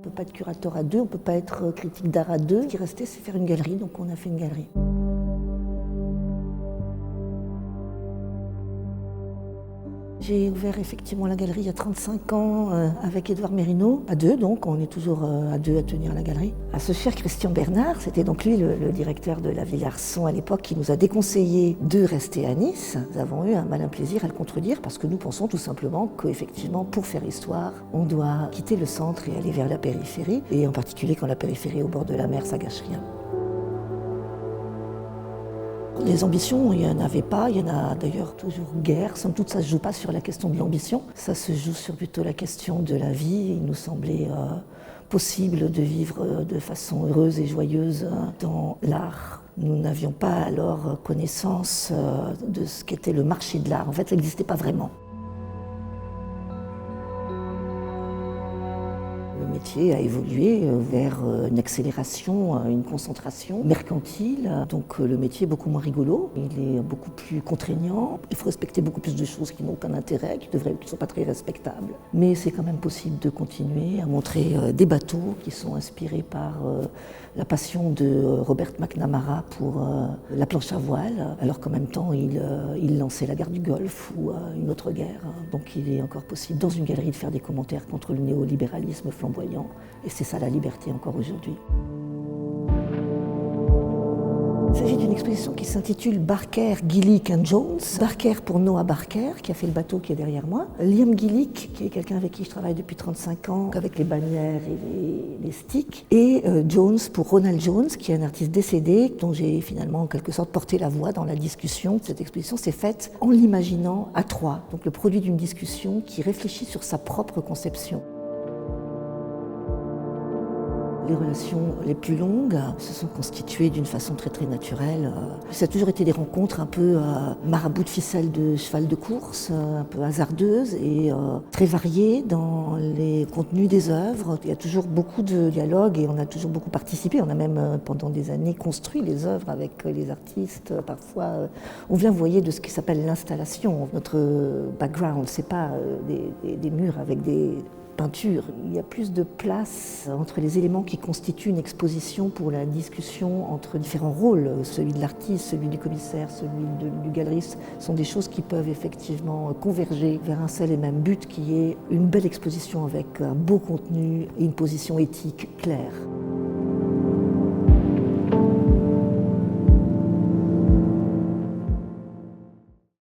peut pas être curateur à deux, on peut pas être critique d'art à deux. Ce qui restait, c'est faire une galerie, donc on a fait une galerie. J'ai ouvert effectivement la galerie il y a 35 ans avec Édouard Mérineau, à deux donc, on est toujours à deux à tenir la galerie. À ce cher Christian Bernard, c'était donc lui le directeur de la Villa Arson à l'époque, qui nous a déconseillé de rester à Nice. Nous avons eu un malin plaisir à le contredire parce que nous pensons tout simplement qu'effectivement pour faire histoire, on doit quitter le centre et aller vers la périphérie, et en particulier quand la périphérie est au bord de la mer, ça gâche rien. Les ambitions, il n'y en avait pas, il y en a d'ailleurs toujours guère. Somme toute, ça ne se joue pas sur la question de l'ambition, ça se joue sur plutôt la question de la vie. Il nous semblait possible de vivre de façon heureuse et joyeuse dans l'art. Nous n'avions pas alors connaissance de ce qu'était le marché de l'art. En fait, ça n'existait pas vraiment. Le métier a évolué vers une accélération, une concentration mercantile. Donc le métier est beaucoup moins rigolo, il est beaucoup plus contraignant. Il faut respecter beaucoup plus de choses qui n'ont aucun intérêt, qui ne sont pas très respectables. Mais c'est quand même possible de continuer à montrer des bateaux qui sont inspirés par la passion de Robert McNamara pour la planche à voile, alors qu'en même temps il lançait la guerre du Golfe ou une autre guerre. Donc il est encore possible dans une galerie de faire des commentaires contre le néolibéralisme flamboyant, et c'est ça la liberté encore aujourd'hui. Il s'agit d'une exposition qui s'intitule Barker, Gillick and Jones. Barker pour Noah Barker, qui a fait le bateau qui est derrière moi. Liam Gillick, qui est quelqu'un avec qui je travaille depuis 35 ans, avec les bannières et les sticks. Et Jones pour Ronald Jones, qui est un artiste décédé, dont j'ai finalement en quelque sorte porté la voix dans la discussion. Cette exposition s'est faite en l'imaginant à trois, donc le produit d'une discussion qui réfléchit sur sa propre conception. Les relations les plus longues se sont constituées d'une façon très naturelle. Ça a toujours été des rencontres un peu marabout de ficelle de cheval de course, un peu hasardeuses et très variées dans les contenus des œuvres. Il y a toujours beaucoup de dialogues et on a toujours beaucoup participé. On a même pendant des années construit les œuvres avec les artistes. Parfois, on vient, vous voyez, de ce qui s'appelle l'installation. Notre background, c'est pas des murs avec des peinture. Il y a plus de place entre les éléments qui constituent une exposition pour la discussion entre différents rôles. Celui de l'artiste, celui du commissaire, celui du galeriste sont des choses qui peuvent effectivement converger vers un seul et même but qui est une belle exposition avec un beau contenu et une position éthique claire.